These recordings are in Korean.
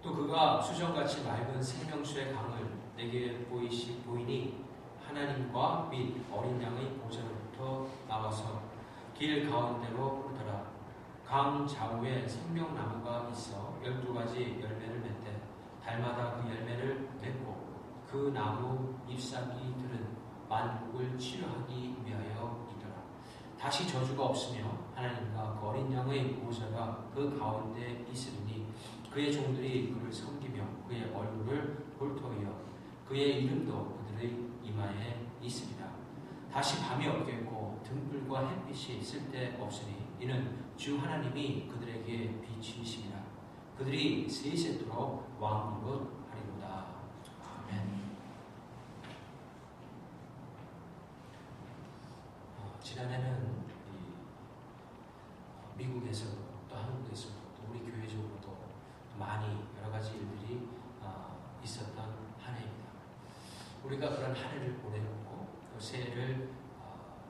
또 그가 수정같이 맑은 생명수의 강을 내게 보이니 하나님과 및 어린 양의 보좌로부터 나와서 길 가운데로 흐르더라. 강 좌우에 생명나무가 있어 12가지 열매를 맺되 달마다 그 열매를 맺고 그 나무 잎사귀들은 만국을 치료하기 위하여이더라. 다시 저주가 없으며 하나님과 그 어린 양의 보좌가 그 가운데 있으리니 그의 종들이 그를 섬기며 그의 얼굴을 볼터이여 그의 이름도 그들의 이마에 있으리라. 다시 밤이 없겠고 등불과 햇빛이 쓸데없으니 이는 주 하나님이 그들에게 빛이시니라. 그들이 세세토록 왕노릇 하리로다. 아멘. 지난해는 미국에서 또 한국에서 또 우리 교회적으로도 많이 여러 가지 일들이 있었던 한 해입니다. 우리가 그런 한 해를 보내고 또 새해를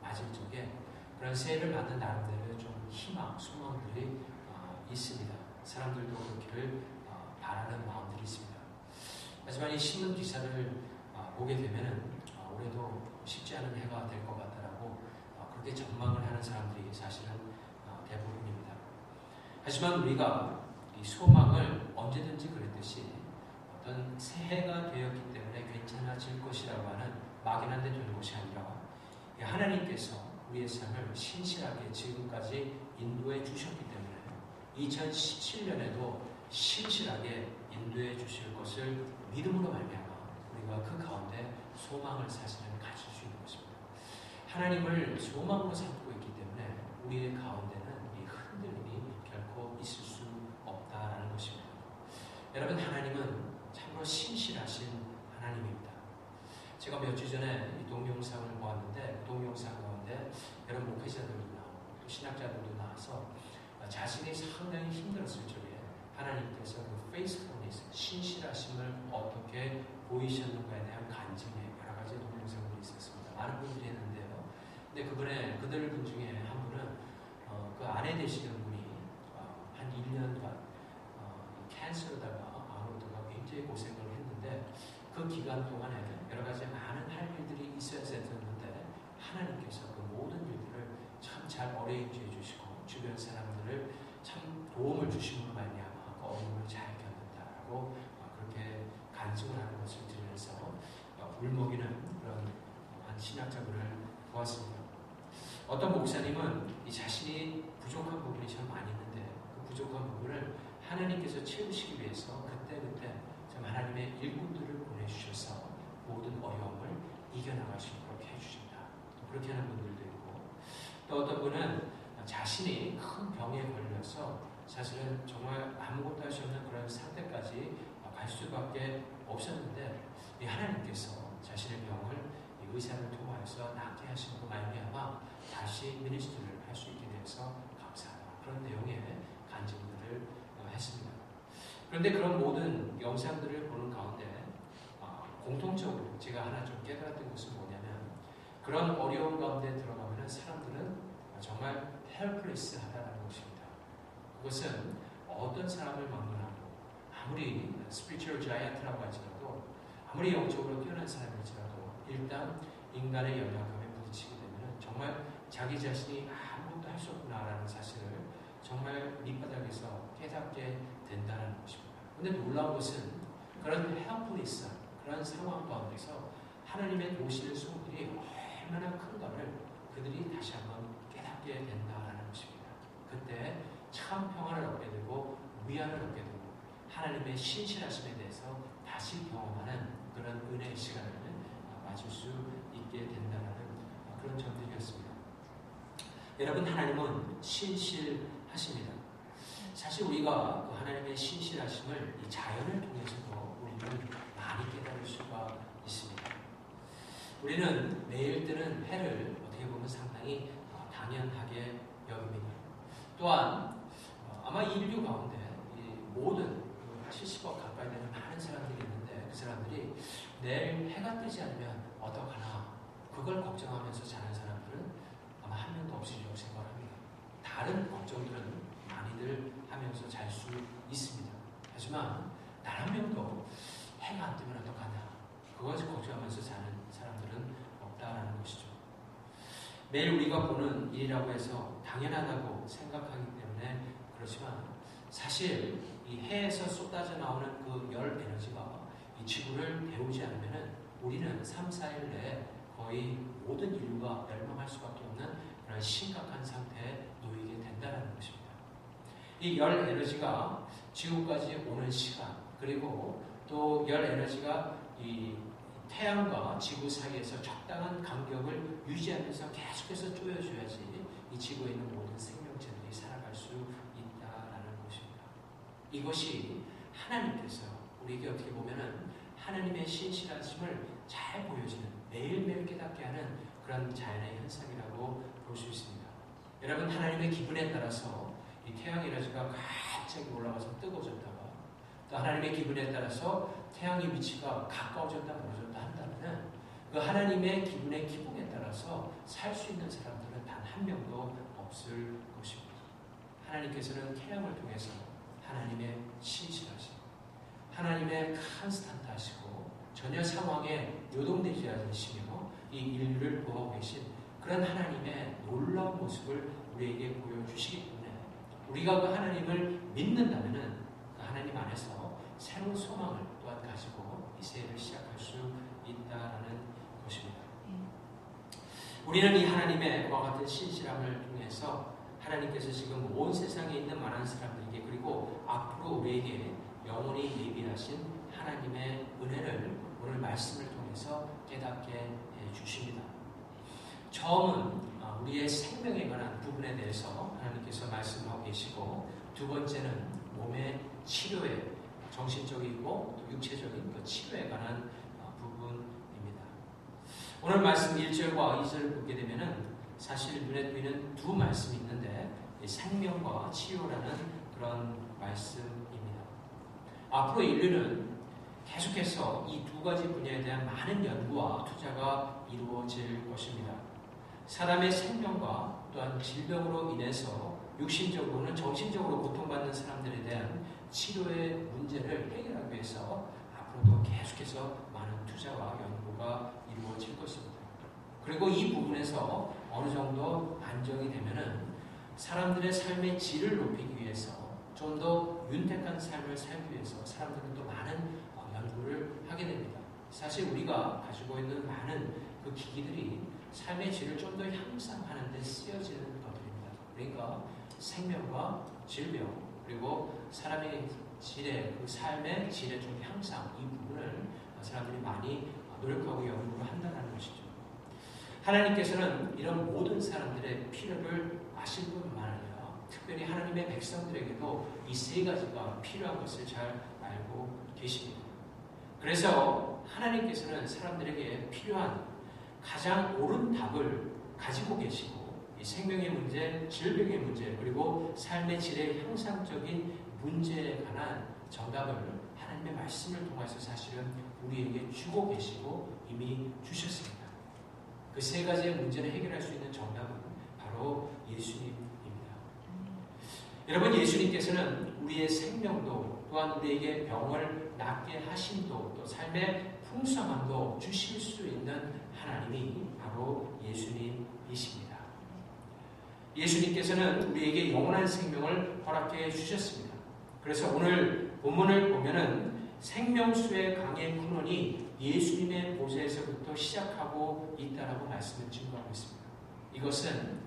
맞을 적에 그런 새해를 맞는 나름대로 좀 희망, 소망들이 있습니다. 사람들도 그렇기를 바라는 마음들이 있습니다. 하지만 이 신문 기사를 보게 되면은 올해도 쉽지 않은 해가 될 것 같다라고 그렇게 전망을 하는 사람들이 사실은 대부분입니다. 하지만 우리가 이 소망을 언제든지 그랬듯이 어떤 새해가 되었기 때문에 괜찮아질 것이라고 하는 막연한 데 두는 것이 아니라 하나님께서 우리의 삶을 신실하게 지금까지 인도해 주셨기 때문에 2017년에도 신실하게 인도해 주실 것을 믿음으로 말미암아 우리가 그 가운데 소망을 사실은 가질 수 있는 것입니다. 하나님을 소망으로 삼고 있기 때문에 우리의 가운데는 이 흔들림이 결코 있을 수 없다라는 것입니다. 여러분, 하나님은 참으로 신실하신 하나님입니다. 제가 몇 주 전에 이 동영상을 보았는데 그 동영상 가운데 여러 목회자들도 나오고 또 신학자들도 나와서 자신이 상당히 힘들었을 적에 하나님께서 그 faithfulness, 신실하심을 어떻게 보이셨는가에 대한 간증의 여러 가지 동영상들이 있었습니다. 많은 분들이 했는데요. 근데 그들 분 중에 한 분은 그 아내 되시는 분이 한 1년간 캔서로다가 암으로다가 굉장히 고생을 했는데 그 기간 동안에 여러 가지 많은 할 일들이 있어야 됐는데 하나님께서 그 모든 일들을 참 잘 어레인지 해주시고 주변 사람들을 참 도움을 주심으로 말미암아 그 어려움을 잘 견뎠다라고 그렇게 간증을 하는 것을 들으면서 울먹이는 그런 한 신학자분을 보았습니다. 어떤 목사님은 이 자신이 부족한 부분이 참 많이 있는데 그 부족한 부분을 하나님께서 채우시기 위해서 그때그때 참 하나님의 일꾼들을 보내주셔서 모든 어려움을 이겨나갈 수 있도록 해주신다. 그렇게 하는 분들도 있고 또 어떤 분은 자신이 큰 병에 걸려서 사실은 정말 아무것도 할 수 없는 그런 상태까지 갈 수밖에 없었는데 이 하나님께서 자신의 병을 이 의사를 통하여서 낫게 하시고 말미암아 다시 미니스트리를 할 수 있게 되어서 감사하다. 그런 내용의 간증들을 했습니다. 그런데 그런 모든 영상들을 보는 가운데 공통적으로 제가 하나 좀 깨달았던 것은 뭐냐면 그런 어려운 가운데 들어가면 사람들은 정말 헬플리스하다는 것입니다. 그것은 어떤 사람을 막론하고 아무리 스피리추얼 자이언트라고 할지라도 아무리 영적으로 뛰어난 사람일지라도 일단 인간의 연약함에 부딪히게 되면 정말 자기 자신이 아무것도 할 수 없구나라는 사실을 정말 밑바닥에서 깨닫게 된다는 것입니다. 그런데 놀라운 것은 그런 헬플리스 그런 상황 가운데서 하나님의 도우시는 손길이 얼마나 큰가를 그들이 다시 한번 깨닫게 된다는 것입니다. 그때 참 평안을 얻게 되고 위안을 얻게 되고 하나님의 신실하심에 대해서 다시 경험하는 그런 은혜의 시간을 맞을 수 있게 된다는 그런 점들이었습니다. 여러분, 하나님은 신실하십니다. 사실 우리가 그 하나님의 신실하심을 이 자연을 통해서도 우리는 많이 깨달을 수가 있습니다. 우리는 매일 뜨는 해를 어떻게 보면 상당히 당연하게 여깁니다. 또한 아마 인류 가운데 이 모든 70억 가까이 되는 많은 사람들이 있는데 그 사람들이 내일 해가 뜨지 않으면 어떡하나 그걸 걱정하면서 자는 사람들은 아마 한 명도 없으리라고 생각합니다. 다른 걱정들은 많이들 하면서 잘 수 있습니다. 하지만 단 한 명도 해가 안 뜨면 어떡하냐. 그것을 걱정하면서 사는 사람들은 없다라는 것이죠. 매일 우리가 보는 일이라고 해서 당연하다고 생각하기 때문에 그렇지만 사실 이 해에서 쏟아져 나오는 그 열 에너지가 이 지구를 데우지 않으면 우리는 3, 4일 내에 거의 모든 인류가 멸망할 수밖에 없는 그런 심각한 상태에 놓이게 된다는 것입니다. 이 열 에너지가 지구까지 오는 시간, 그리고 또 열 에너지가 이 태양과 지구 사이에서 적당한 간격을 유지하면서 계속해서 쪼여줘야지 이 지구에 있는 모든 생명체들이 살아갈 수 있다라는 것입니다. 이것이 하나님께서 우리에게 어떻게 보면은 하나님의 신실하심을 잘 보여주는, 매일매일 깨닫게 하는 그런 자연의 현상이라고 볼 수 있습니다. 여러분, 하나님의 기분에 따라서 이 태양 에너지가 갑자기 올라가서 뜨거워졌다가, 또 하나님의 기분에 따라서 태양의 위치가 가까워졌다 멀어졌다 한다면 그 하나님의 기분의 기복에 따라서 살 수 있는 사람들은 단 한 명도 없을 것입니다. 하나님께서는 태양을 통해서 하나님의 신실하심, 하나님의 컨스탄트하시고 전혀 상황에 요동되지 않으시며 이 인류를 보호하고 계신 그런 하나님의 놀라운 모습을 우리에게 보여주시기 때문에 우리가 그 하나님을 믿는다면 그 하나님 안에서 새로운 소망을 또한 가지고 이 새해를 시작할 수 있다는 것입니다. 우리는 이 하나님의 그와 같은 신실함을 통해서 하나님께서 지금 온 세상에 있는 많은 사람들에게, 그리고 앞으로 우리에게 영원히 예비하신 하나님의 은혜를 오늘 말씀을 통해서 깨닫게 해주십니다. 처음은 우리의 생명에 관한 부분에 대해서 하나님께서 말씀하고 계시고, 두 번째는 몸의 치료에, 정신적이고 또 육체적인 그 치료에 관한 부분입니다. 오늘 말씀 1절과 2절을 보게 되면은 사실 눈에 띄는 두 말씀이 있는데 생명과 치료라는 그런 말씀입니다. 앞으로 인류는 계속해서 이 두 가지 분야에 대한 많은 연구와 투자가 이루어질 것입니다. 사람의 생명과 또한 질병으로 인해서 육신적으로는 정신적으로 고통받는 사람들에 대한 치료의 문제를 해결하기 위해서 앞으로도 계속해서 많은 투자와 연구가 이루어질 것입니다. 그리고 이 부분에서 어느 정도 안정이 되면은 사람들의 삶의 질을 높이기 위해서 좀 더 윤택한 삶을 살기 위해서 사람들은 또 많은 연구를 하게 됩니다. 사실 우리가 가지고 있는 많은 그 기기들이 삶의 질을 좀 더 향상하는 데 쓰여지는 것들입니다. 그러니까 생명과 질병, 그리고 사람의 질의, 그 삶의 질의 좀 향상, 이 부분을 사람들이 많이 노력하고 연구를 한다는 것이죠. 하나님께서는 이런 모든 사람들의 필요를 아실 뿐만 아니라 특별히 하나님의 백성들에게도 이 세 가지가 필요한 것을 잘 알고 계십니다. 그래서 하나님께서는 사람들에게 필요한 가장 옳은 답을 가지고 계시고, 이 생명의 문제, 질병의 문제, 그리고 삶의 질의 향상적인 문제에 관한 정답을 하나님의 말씀을 통해서 사실은 우리에게 주고 계시고 이미 주셨습니다. 그 세 가지의 문제를 해결할 수 있는 정답은 바로 예수님입니다. 여러분, 예수님께서는 우리의 생명도, 또한 우리에게 병을 낫게 하심도, 또 삶의 풍성함도 주실 수 있는 하나님이 바로 예수님이십니다. 예수님께서는 우리에게 영원한 생명을 허락해 주셨습니다. 그래서 오늘 본문을 보면은 생명수의 강의 근원이 예수님의 보좌에서부터 시작하고 있다라고 말씀을 증거하고 있습니다. 이것은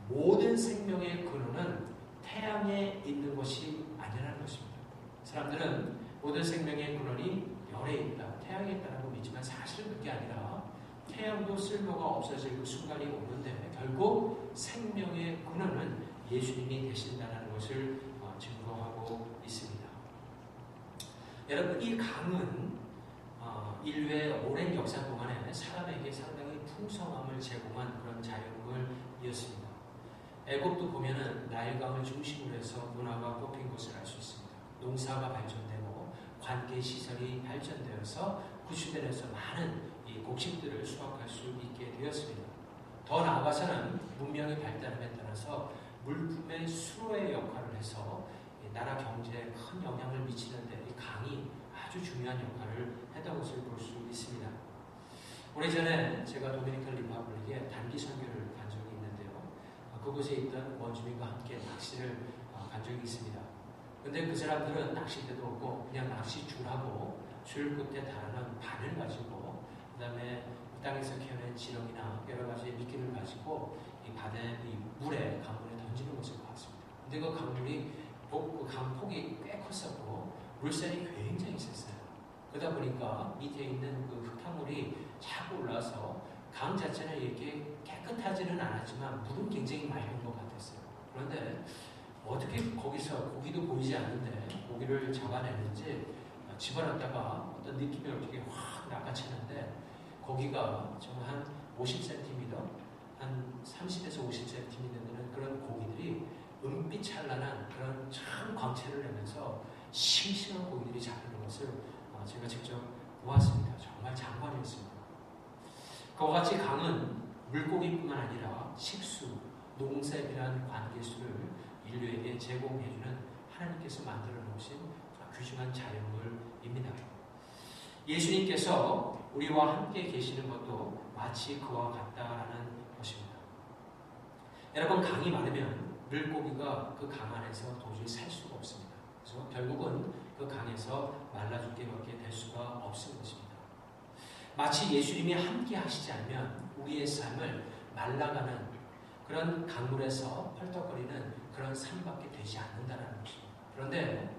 모든 생명의 근원은 태양에 있는 것이 아니라는 것입니다. 사람들은 모든 생명의 근원이 열에 있다, 태양에 있다라고 믿지만 사실은 그게 아니라 태양도 쓸모가 없어질 그 순간이 오는데 결국 생명의 근원은 예수님이 되신다는 것을 증거하고 있습니다. 여러분, 이 강은 인류의 오랜 역사 동안에 사람에게 상당히 풍성함을 제공한 그런 자연물이었습니다. 애굽도 보면은 나일강을 중심으로 해서 문화가 꼽힌 것을 알 수 있습니다. 농사가 발전되고 관계 시설이 발전되어서 구슈덴에서 많은 이 곡식들을 수확할 수 있게 되었습니다. 더 나아가서는 문명이 발달함에 따라서 물품의 수로의 역할을 해서 나라 경제에 큰 영향을 미치는데 이 강이 아주 중요한 역할을 했던 것을 볼 수 있습니다. 오래전에 제가 도미니칸 리퍼블릭에 단기 선교를 간 적이 있는데요. 그곳에 있던 원주민과 함께 낚시를 간 적이 있습니다. 근데 그 사람들은 낚싯대도 없고 그냥 낚시줄하고 줄 끝에 달아난 바늘 가지고 그 다음에 땅에서 캐낸 지렁이나 여러 가지 미끼를 가지고 이 바다의 이 물에 강물에 던지는 것을 봤습니다. 근데 그 강물이 그 강폭이 꽤 컸었고 물살이 굉장히 셌어요. 그러다 보니까 밑에 있는 그 흙탕물이 자꾸 올라와서 강 자체는 이렇게 깨끗하지는 않았지만 물은 굉장히 맑은 것 같았어요. 그런데 어떻게 거기서 고기도 보이지 않는데 고기를 잡아내는지 집어넣다가 어떤 느낌이 어떻게 확 낚아채는데 거기가 정말 한 50cm, 한 30에서 50cm 되는 그런 고기들이 은빛 찬란한 그런 참 광채를 내면서 싱싱한 고기들이 잡히는 것을 제가 직접 보았습니다. 정말 장관이었습니다. 그와 같이 강은 물고기뿐만 아니라 식수, 농사이라는 관계수를 인류에게 제공해주는 하나님께서 만들어 놓으신 귀중한 자연물입니다. 예수님께서 우리와 함께 계시는 것도 마치 그와 같다라는 것입니다. 여러분, 강이 많으면 물고기가 그 강 안에서 도저히 살 수가 없습니다. 그래서 결국은 그 강에서 말라 죽게밖에 될 수가 없을 것입니다. 마치 예수님이 함께 하시지 않으면 우리의 삶을 말라가는 그런 강물에서 펄떡거리는 그런 삶밖에 되지 않는다는 것입니다. 그런데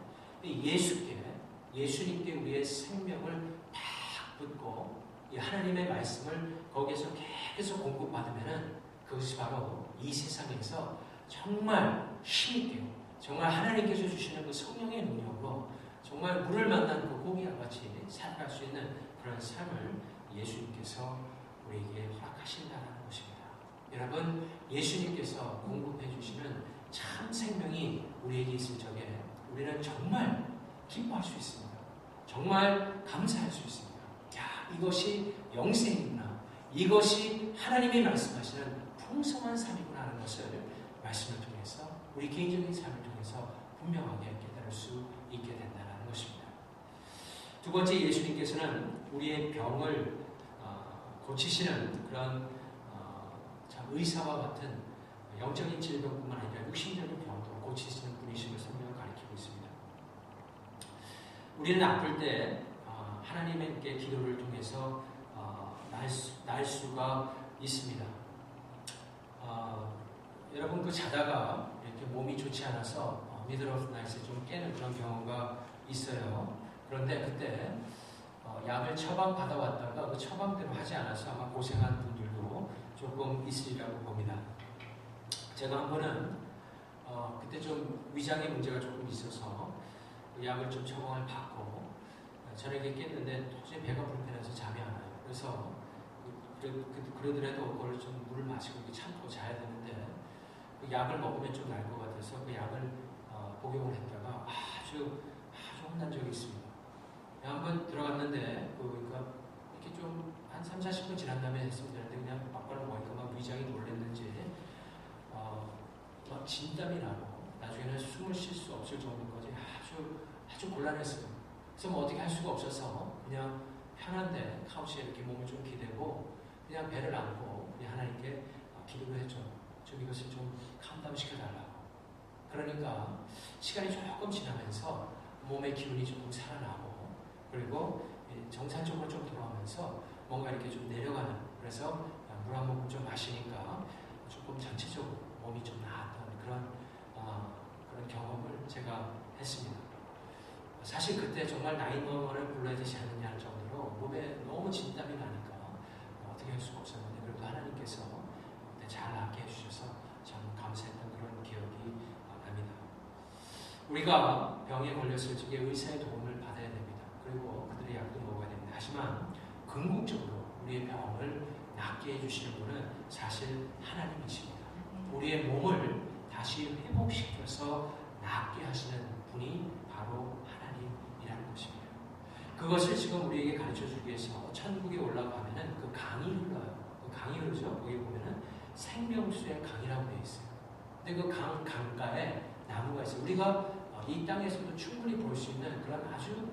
예수님께 우리의 생명을 팍 붓고 이 하나님의 말씀을 거기에서 계속 공급받으면 그것이 바로 이 세상에서 정말 힘있게 정말 하나님께서 주시는 그 성령의 능력으로 정말 물을 만난 그 고기와 같이 살아갈 수 있는 그런 삶을 예수님께서 우리에게 허락하신다는 것입니다. 여러분, 예수님께서 공급해 주시는 참 생명이 우리에게 있을 적에 우리는 정말 기뻐할 수 있습니다. 정말 감사할 수 있습니다. 야, 이것이 영생이구나. 이것이 하나님이 말씀하시는 풍성한 삶이구나 하는 것을 말씀을 통해서 우리 개인적인 삶을 통해서 분명하게 깨달을 수 있게 된다는 것입니다. 두 번째, 예수님께서는 우리의 병을 고치시는 그런 참 의사와 같은 영적인 질병뿐만 아니라 육신적인 병도 고치시는 분이심을 성경을 가리키고 있습니다. 우리는 아플 때 하나님께 기도를 통해서 날 수가 있습니다. 여러분, 그 자다가 이렇게 몸이 좋지 않아서 미들 오브 나잇에 좀 깨는 그런 경우가 있어요. 그런데 그때 약을 처방 받아왔다가 그 처방대로 하지 않아서 아마 고생한 분들도 조금 있으리라고 봅니다. 제가 한 번은 그때 좀 위장의 문제가 조금 있어서 그 약을 좀 처방을 받고 저녁에 깼는데 도저히 배가 불편해서 잠이 안 와요. 그래서 그러더라도 그걸 좀 물을 마시고 이렇게 참고 자야 되는데 그 약을 먹으면 좀 날 것 같아서 그 약을 복용을 했다가 아주 혼난 적이 있습니다. 한번 들어갔는데 그러니까 이렇게 좀 한 3, 40분 지난 다음에 했으면 되는데 그냥 막바로 먹으니까 막 위장이 놀랐는지 막 진땀이 나고 나중에는 숨을 쉴 수 없을 정도까지 아주 곤란했어요. 그래서 뭐 어떻게 할 수가 없어서 그냥 편한데 카우치에 이렇게 몸을 좀 기대고 그냥 배를 안고 그냥 하나님께 기도를 했죠. 좀 이것을 좀 캄다운 시켜달라고. 그러니까 시간이 조금 지나면서 몸의 기운이 조금 살아나고 그리고 정상적으로 좀 돌아오면서 뭔가 이렇게 좀 내려가는, 그래서 물 한 모금 좀 마시니까 조금 전체적으로 몸이 좀 나았던 그런 경험을 제가 했습니다. 사실 그때 정말 911을 불러야 되지 않느냐 할 정도로 몸에 너무 진땀이 나니까 어떻게 할 수가 없었는데 그래도 하나님께서 그때 잘 낫게 해주셔서 참 감사했던 그런 기억이 납니다. 우리가 병에 걸렸을 적에 의사의 도움을 받아야 됩니다. 그리고 그들의 약도 먹어야 됩니다. 하지만 궁극적으로 우리의 병을 낫게 해주시는 분은 사실 하나님이십니다. 우리의 몸을 다시 회복시켜서 낫게 하시는 분이 바로 하나님이라는 것입니다. 그것을 지금 우리에게 가르쳐주기 위해서 천국에 올라가면은 그 강이 흘러요. 그 강이 흐르죠. 거기 보면은 생명수의 강이라고 되어 있어요. 근데 그 강가에 나무가 있어요. 우리가 이 땅에서도 충분히 볼 수 있는 그런 아주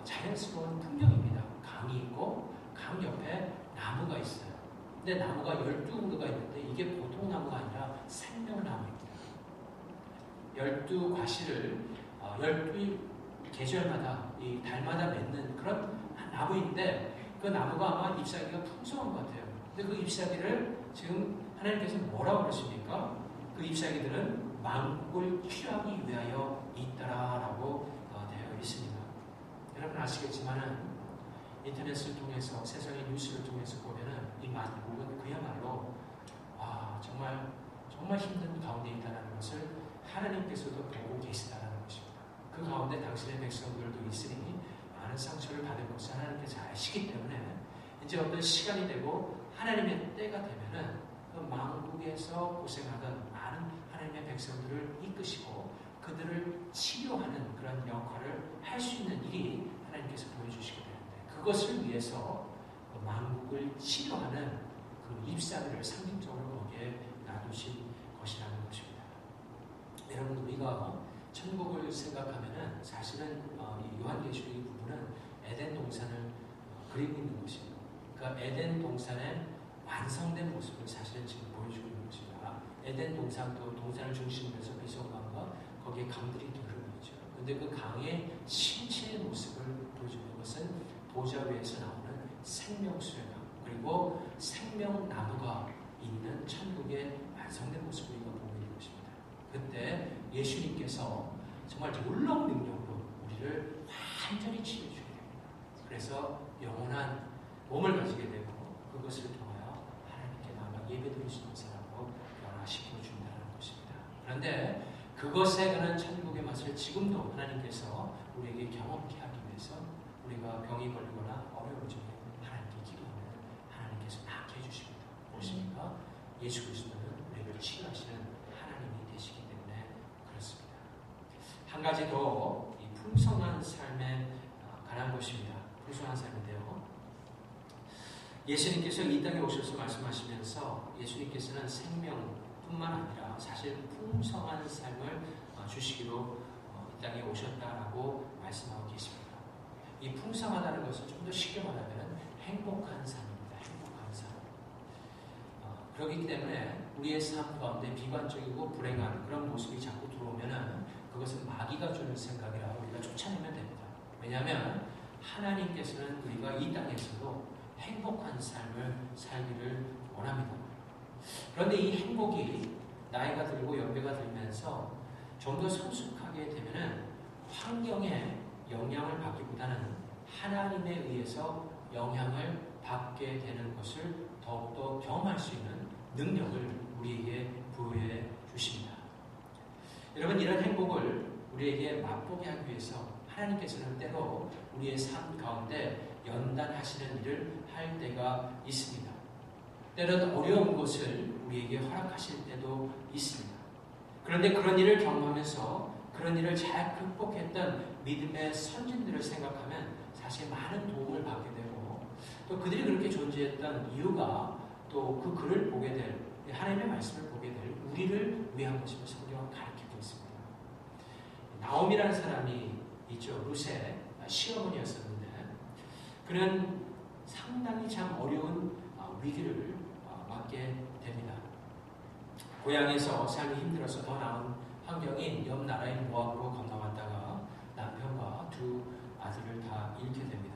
자연스러운 풍경입니다. 강이 있고 강 옆에 나무가 있어요. 근데 나무가 12그루가 있는데 이게 보통 나무가 아니라 생명나무입니다. 12과실을 12계절마다 이 달마다 맺는 그런 나무인데 그 나무가 아마 잎사귀가 풍성한 것 같아요. 근데 그 잎사귀를 지금 하나님께서 뭐라고 그러십니까? 그 잎사귀들은 만국을 취하기 위하여 있더라라고 되어 있습니다. 여러분 아시겠지만은 인터넷을 통해서 세상의 뉴스를 통해서 보면은 이 만국은 그야말로 정말 힘든 가운데 있다는 것을 하나님께서도 보고 계시다는 것입니다. 그 가운데 당신의 백성들도 있으니 많은 상처를 받을 것을 하나님께서 아시기 때문에 이제 어떤 시간이 되고 하나님의 때가 되면은 그 만국에서 고생하던 많은 하나님의 백성들을 이끄시고 그들을 치료하는 그런 역할을 할 수 있는 일이 하나님께서 보여주시게 되는데 그것을 위해서 그 만국을 치료하는 그 잎사귀를 상징적으로 거기에 놔두신 것이라는 것입니다. 여러분 우리가 천국을 생각하면은 사실은 이 요한계시록 부분은 에덴 동산을 그리고 있는 것입니다. 그러니까 에덴 동산의 완성된 모습을 사실은 지금 보여주고 있는 것입니다. 에덴 동산도 동산을 중심으로 해서 비서강과 거기에 강들이 흐르고 있죠. 그런데 그 강의 실체의 모습을 보여주는 것은 보좌 위에서 나오는 생명수의 강 그리고 생명나무가 있는 천국의 완성된 모습을 우리가 보고 있는 것입니다. 그때 예수님께서 정말 놀라운 능력으로 우리를 완전히 치료해주게 됩니다. 그래서 영원한 몸을 가지게 되고 그것을 통하여 하나님께 나아가 예배드릴 수 있는 사람으로 변화시켜준다는 것입니다. 그런데 그것에 관한 천국의 맛을 지금도 하나님께서 우리에게 경험케 하기 위해서 우리가 병이 걸리거나 어려움을 중에 하나님께 기도하면 하나님께서 낫게 해주십니다. 무엇입니까? 예수 그리스도는 우리를 치료하시는 하나님이 되시기 때문에 그렇습니다. 한 가지 더 이 풍성한 삶에 관한 것입니다. 풍성한 삶인데요. 예수님께서 이 땅에 오셔서 말씀하시면서 예수님께서는 생명뿐만 아니라 사실 풍성한 삶을 주시기로 이 땅에 오셨다라고 말씀하고 계십니다. 이 풍성하다는 것을 좀 더 쉽게 말하면 행복한 삶입니다. 행복한 삶. 그렇기 때문에 우리의 삶 가운데 비관적이고 불행한 그런 모습이 자꾸 들어오면은 그것은 마귀가 주는 생각이라 우리가 쫓아내면 됩니다. 왜냐하면 하나님께서는 우리가 이 땅에서도 행복한 삶을 살기를 원합니다. 그런데 이 행복이 나이가 들고 연배가 들면서 좀 더 성숙하게 되면은 환경에 영향을 받기보다는 하나님에 의해서 영향을 받게 되는 것을 더욱더 경험할 수 있는 능력을 우리에게 부여해 주십니다. 여러분 이런 행복을 우리에게 맛보게 하기 위해서 하나님께서는 때로 우리의 삶 가운데 연단하시는 일을 할 때가 있습니다. 때로 어려운 것을 우리에게 허락하실 때도 있습니다. 그런데 그런 일을 경험하면서 그런 일을 잘 극복했던 믿음의 선진들을 생각하면 사실 많은 도움을 받게 되고 또 그들이 그렇게 존재했던 이유가 또 그 글을 보게 될 하나님의 말씀을 보게 될 우리를 위한 것임을 성경은 가르치고 있습니다. 나옴이라는 사람이 있죠. 룻의 시어머니였었는데 그는 상당히 참 어려운 위기를 맞게 됩니다. 고향에서 삶이 힘들어서 더 나은 환경인 옆 나라인 모압으로 건너갔다가 남편과 두 아들을 다 잃게 됩니다.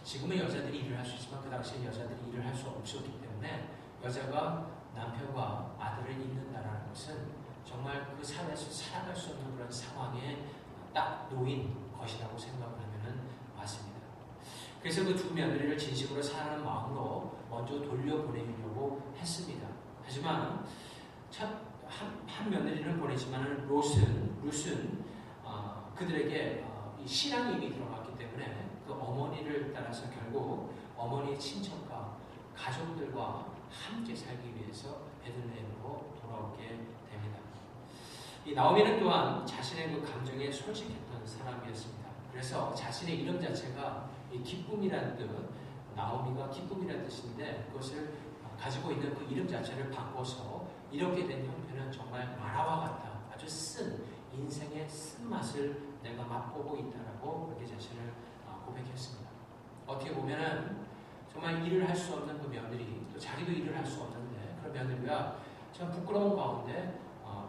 지금은 여자들이 일을 할 수 있지만 그 당시에 여자들이 일을 할 수 없었기 때문에 여자가 남편과 아들을 잃는다는 것은 정말 그 사회에서 살아갈 수 없는 그런 상황에 딱 놓인 것이라고 생각을 하면 맞습니다. 그래서 그 두 며느리를 진심으로 사랑하는 마음으로 먼저 돌려보내려고 했습니다. 하지만 한 며느리를 보내지만 룻은 그들에게 이 신앙이 이미 들어갔기 때문에 그 어머니를 따라서 결국 어머니의 친척과 가족들과 함께 살기 위해서 베들레헴으로 돌아오게 됩니다. 이 나오미는 또한 자신의 그 감정에 솔직했던 사람이었습니다. 그래서 자신의 이름 자체가 이 기쁨이라는 뜻, 나오미가 기쁨이라는 뜻인데 그것을 가지고 있는 그 이름 자체를 바꿔서 이렇게 된 형편은 정말 마라와 같다. 아주 인생의 쓴맛을 내가 맛보고 있다라고 그렇게 자신을 고백했습니다. 어떻게 보면은 정말 일을 할 수 없는 그 며느리, 또 자기도 일을 할 수 없는데 그런 며느리가 참 부끄러운 가운데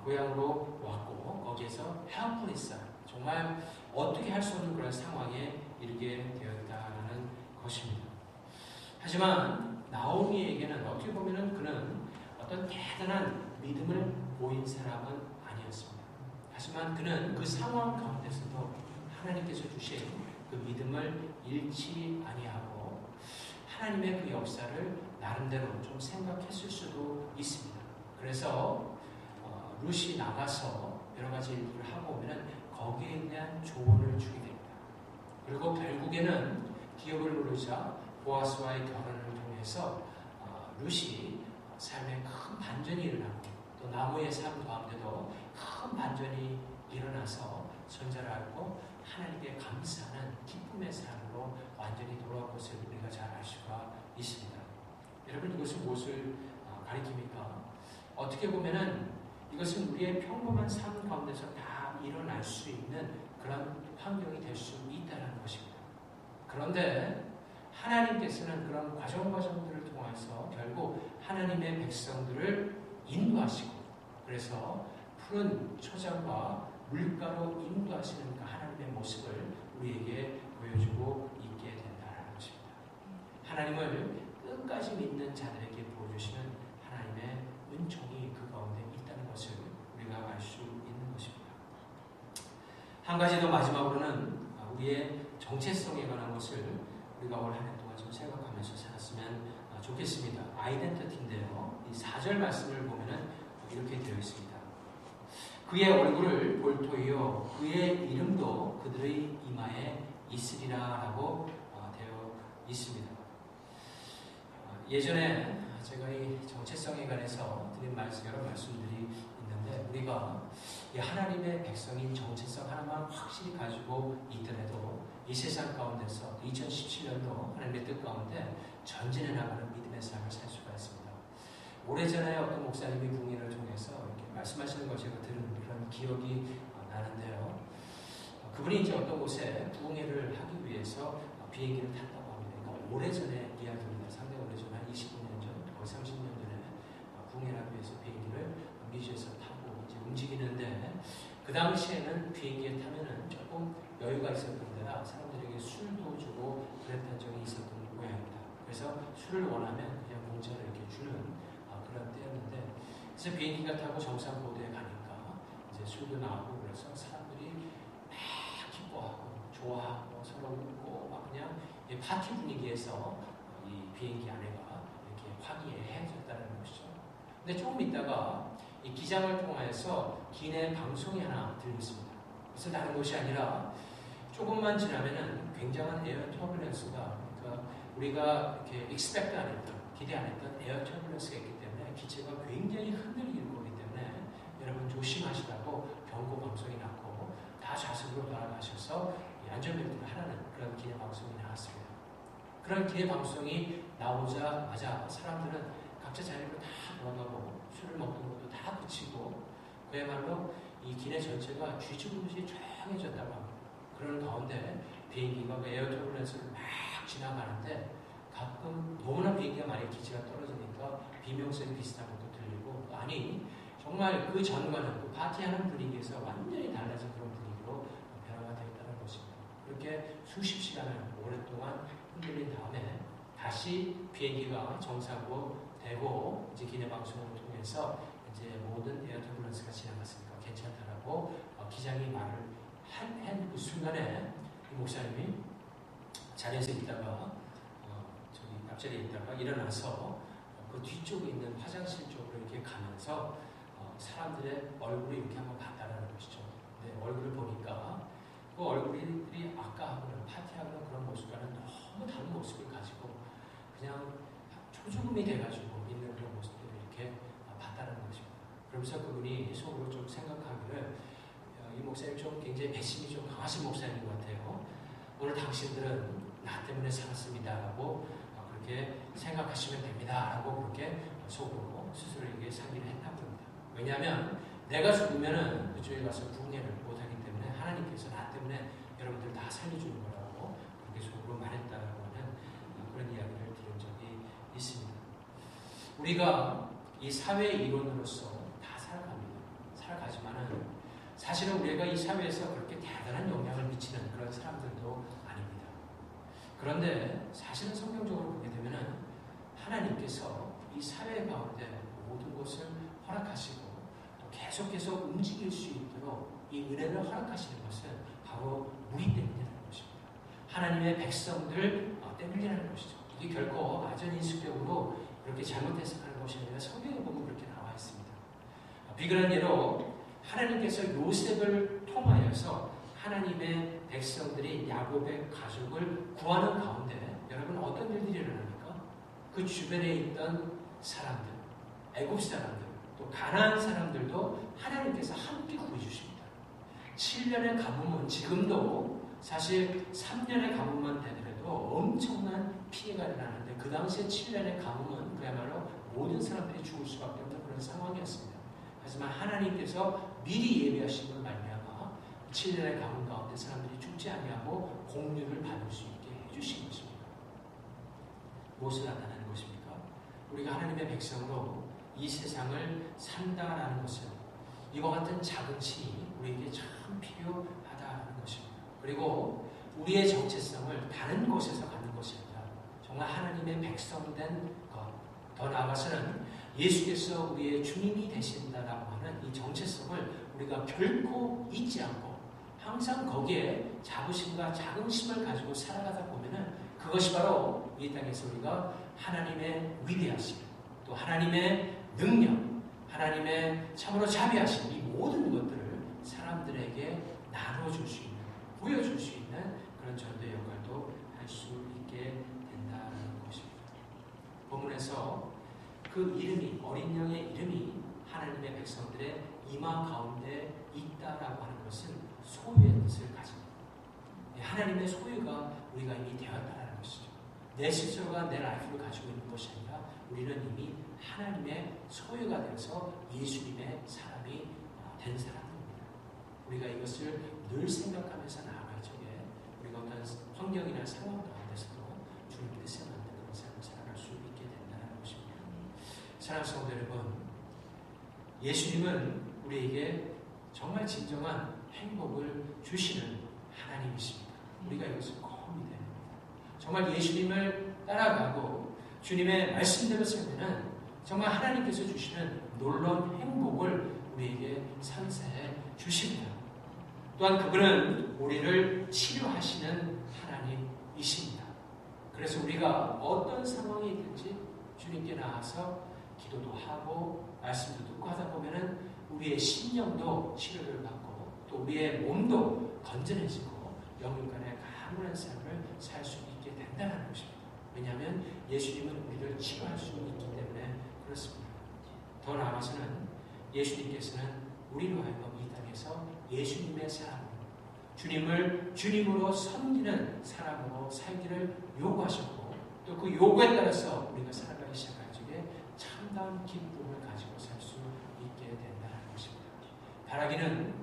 고향으로 왔고 거기에서 헬플리스, 정말 어떻게 할 수 없는 그런 상황에 이르게 되었다는 것입니다. 하지만 나오미에게는 어떻게 보면은 그는 어떤 대단한 믿음을 보인 사람은 아니었습니다. 하지만 그는 그 상황 가운데서도 하나님께서 주신 그 믿음을 잃지 아니하고 하나님의 그 역사를 나름대로 좀 생각했을 수도 있습니다. 그래서 룻이 나가서 여러 가지 일들을 하고 오면은 거기에 대한 조언을 주게 됩니다. 그리고 결국에는 기업을 누르자 보아스와의 결혼을 통해서 룻이 삶에 큰 반전이 일어나고 또 나무의 삶 가운데도 큰 반전이 일어나서 선자를 알고 하나님께 감사하는 기쁨의 삶으로 완전히 돌아온 것을 우리가 잘 알 수가 있습니다. 여러분, 이것은 무엇을 가리킵니까? 어떻게 보면은 이것은 우리의 평범한 삶 가운데서 다 일어날 수 있는 그런 환경이 될 수 있다는 것입니다. 그런데 하나님께서는 그런 과정들을 통해서 결국 하나님의 백성들을 인도하시고, 그래서 푸른 초장과 물가로 인도하시는 그 하나님의 모습을 우리에게 보여주고 있게 된다는 것입니다. 하나님을 끝까지 믿는 자들에게 보여주시는 하나님의 은총이 그 가운데 있다는 것을 우리가 알 수 있는 것입니다. 한 가지 더 마지막으로는 우리의 정체성에 관한 것을 우리가 올 한 해 동안 좀 생각하면서 살았으면 좋겠습니다. 아이덴티티인데요. 이 4절 말씀을 보면은 이렇게 되어 있습니다. 그의 얼굴을 볼 터이요 그의 이름도 그들의 이마에 있으리라 라고 되어 있습니다. 예전에 제가 이 정체성에 관해서 드린 여러 말씀들이 있는데, 우리가 이 하나님의 백성인 정체성 하나만 확실히 가지고 있더라도 이 세상 가운데서 2017년도 하나님의 뜻 가운데 전진해 나가는 믿음의 삶을 살 수가 있습니다. 오래전에 어떤 목사님이 부흥회를 통해서 이렇게 말씀하시는 걸 제가 들은 그런 기억이 나는데요. 그분이 이제 어떤 곳에 부흥회를 하기 위해서 비행기를 탔다고 합니다. 그러니까 오래전에 이야기입니다. 상당히 오래전에 한 25년 전, 거의 30년 전에 부흥회를 하기 위해서 비행기를 미주에서 타고 이제 움직이는데, 그 당시에는 비행기에 타면은 조금 여유가 있었던 데다 사람들에게 술도 주고 그랬던 적이 있었던 모양입니다. 그래서 술을 원하면 그냥 공짜로 이렇게 주는 그런 때였는데, 그래서 비행기가 타고 정상 고도에 가니까 이제 술도 나오고 그래서 사람들이 막 기뻐하고 좋아하고 서로 웃고 막 그냥 이 파티 분위기에서 이 비행기 안에가 이렇게 화기애애해졌다는 것이죠. 근데 조금 있다가 이 기장을 통해서 기내 방송이 하나 들렸습니다. 그래서 다른 것이 아니라 조금만 지나면은 굉장한 에어 터뷸런스가, 그러니까 우리가 이렇게 expect 안 했던, 기대 안 했던 에어 터뷸런스가 있기 때문에 기체가 굉장히 흔들리는 거기 때문에 여러분 조심하시라고 경고 방송이 났고 다 좌석으로 돌아가셔서 안전벨트를 하라는 그런 기내 방송이 나왔습니다. 그런 기내 방송이 나오자마자 사람들은 각자 자리로 다 돌아가고 술을 먹는 것도 다 그치고 그야말로 이 기내 전체가 쥐죽듯이 조용해졌다고 합니다. 그런 가운데 비행기가 그 에어 터뷸런스를 막 지나가는데 가끔 너무나 비행기가 많이 기체가 떨어지니까 비명소리 비슷한 것도 들리고, 아니 정말 그 전과는 그 파티하는 분위기에서 완전히 달라진 그런 분위기로 변화가 되었다는 것입니다. 그렇게 수십 시간을 오랫동안 흔들린 다음에 다시 비행기가 정상으로 되고 이제 기내 방송을 통해서 이제 모든 에어 터뷸런스가 지나갔으니까 괜찮다라고 기장이 말을 한 그 순간에 이 목사님이 자리에서 있다가 저기 앞자리에 있다가 일어나서 그 뒤쪽에 있는 화장실 쪽으로 이렇게 가면서 사람들의 얼굴을 이렇게 한번 봤다라는 것이죠. 근데 얼굴을 보니까 그 얼굴들이 아까 하고는 파티하고는 그런 모습과는 너무 다른 모습을 가지고 그냥 초조금이 돼가지고 있는 그런 모습들을 이렇게 봤다는 것입니다. 그러면서 그분이 속으로 좀 생각하기를 이 목사님 좀 굉장히 배심이 좀 강하신 목사님 같아요. 오늘 당신들은 나 때문에 살았습니다라고 그렇게 생각하시면 됩니다라고 그렇게 속으로 스스로에게 상기를 했다고 합니다. 왜냐하면 내가 죽으면은 그쪽에 가서 부흥회를 못하기 때문에 하나님께서 나 때문에 여러분들 다 살려주는 거라고 그렇게 공개적으로 말했다라고 하는 그런 이야기를 들은 적이 있습니다. 우리가 이 사회 이론으로서 다 살아가지만은 사실은 우리가 이 사회에서 그렇게 대단한 영향을 미치는 그런 사람들도 아닙니다. 그런데 사실은 성경적으로 보게 되면은 하나님께서 이 사회 가운데 모든 것을 허락하시고 또 계속해서 움직일 수 있도록 이 은혜를 허락하시는 것은 바로 우리 때문이라는 것입니다. 하나님의 백성들 때문이라는 것이죠. 이게 결코 아전인수격으로 이렇게 잘못 해석하는 것이 아니라 성경에 보면 그렇게 나와 있습니다. 비근한 예로 하나님께서 요셉을 통하여서 하나님의 백성들이 야곱의 가족을 구하는 가운데 여러분 어떤 일들이 일어납니까? 그 주변에 있던 사람들, 애굽 사람들, 또 가나안 사람들도 하나님께서 함께 구해주십니다. 7년의 가뭄은 지금도 사실 3년의 가뭄만 되더라도 엄청난 피해가 일어나는데 그 당시에 7년의 가뭄은 그야말로 모든 사람들이 죽을 수밖에 없는 그런 상황이었습니다. 하지만 하나님께서 미리 예비하신 걸 말미암아 7년의 가뭄 가운데 사람들이 죽지 아니하고 공유를 받을 수 있게 해주신 것입니다. 무엇을 나타내는 것입니까? 우리가 하나님의 백성으로 이 세상을 산다라는 것은 이와 같은 작은 신이 우리에게 참 필요하다는 것입니다. 그리고 우리의 정체성을 다른 곳에서 갖는 것이 아니라 정말 하나님의 백성된 것, 더 나아가서는 예수께서 우리의 주님이 되신다라고 하는 이 정체성을 우리가 결코 잊지 않고 항상 거기에 자부심과 자긍심을 가지고 살아가다 보면은 그것이 바로 이 땅에서 우리가 하나님의 위대하심, 또 하나님의 능력, 하나님의 참으로 자비하심, 이 모든 것들을 사람들에게 나눠줄 수 있는, 보여줄 수 있는 그런 전도의 역할도 할 수 있게 된다는 것입니다. 본문에서 그 이름이, 어린 양의 이름이 하나님의 백성들의 이마 가운데 있다라고 하는 것은 소유의 뜻을 가집니다. 하나님의 소유가 우리가 이미 되었다라는 것이죠. 내 스스로가 내 라이프를 가지고 있는 것이 아니라 우리는 이미 하나님의 소유가 되어서 예수님의 사람이 된 사람입니다. 우리가 이것을 늘 생각하면서 나아갈 적에 우리가 어떤 환경이나 상황 가운데서도 주님 뜻에 맞는 그런 삶을 살아갈 수 있게 된다는 것입니다. 사랑하는 성도 여러분, 예수님은 우리에게 정말 진정한 행복을 주시는 하나님이십니다. 우리가 이것을 꼭 믿어야 됩니다. 정말 예수님을 따라가고 주님의 말씀대로 살면은 정말 하나님께서 주시는 놀라운 행복을 우리에게 상세해 주십니다. 또한 그분은 우리를 치료하시는 하나님이십니다. 그래서 우리가 어떤 상황이 있든지 주님께 나와서 기도도 하고 말씀도 듣고 하다 보면은 우리의 심령도 치료를 받고 또 우리의 몸도 건전해지고 영육간의 강건한 삶을 살 수 있게 된다는 것입니다. 왜냐하면 예수님은 우리를 치료할 수 있기 때문에 그렇습니다. 더 나아가서는 예수님께서는 우리로 하여금 이 땅에서 예수님의 사람으로 주님을 주님으로 섬기는 사람으로 살기를 요구하셨고 또 그 요구에 따라서 우리가 살아가기 시작할 적에 참다운 기쁨을 가지고 살 수 있게 된다는 것입니다. 바라기는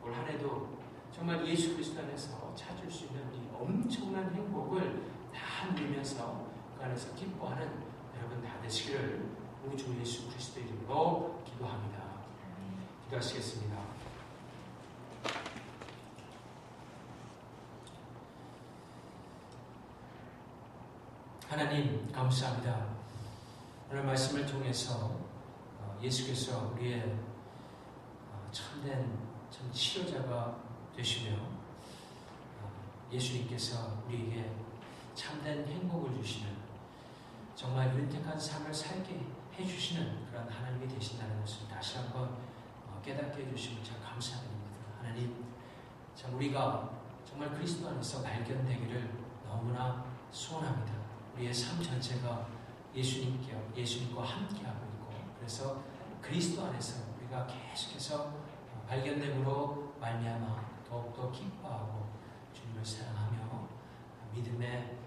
올 한 해도 정말 예수 그리스도 안에서 찾을 수 있는 이 엄청난 행복을 다 누리면서 그 안에서 기뻐하는 여러분 다 되시기를 우리 주 예수 그리스도의 이름으로 기도합니다. 기도하시겠습니다. 하나님 감사합니다. 오늘 말씀을 통해서 예수께서 우리의 참된 참 치료자가 되시며 예수님께서 우리에게 참된 행복을 주시는 정말 윤택한 삶을 살게 해주시는 그런 하나님이 되신다는 것을 다시 한번 깨닫게 해주시면 참 감사드립니다. 하나님, 참 우리가 정말 그리스도 안에서 발견되기를 너무나 소원합니다. 우리의 삶 전체가 예수님과 함께하고 있고 그래서 그리스도 안에서 우리가 계속해서 발견됨으로 말미암아 더욱더 기뻐하고 주님을 사랑하며 믿음에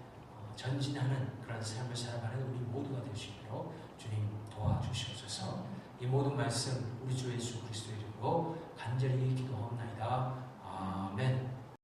전진하는 그런 삶을 살아가는 우리 모두가 될 수 있도록 주님 도와주시옵소서. 이 모든 말씀 우리 주 예수 그리스도의 이름으로 간절히 기도하옵나이다. 아멘.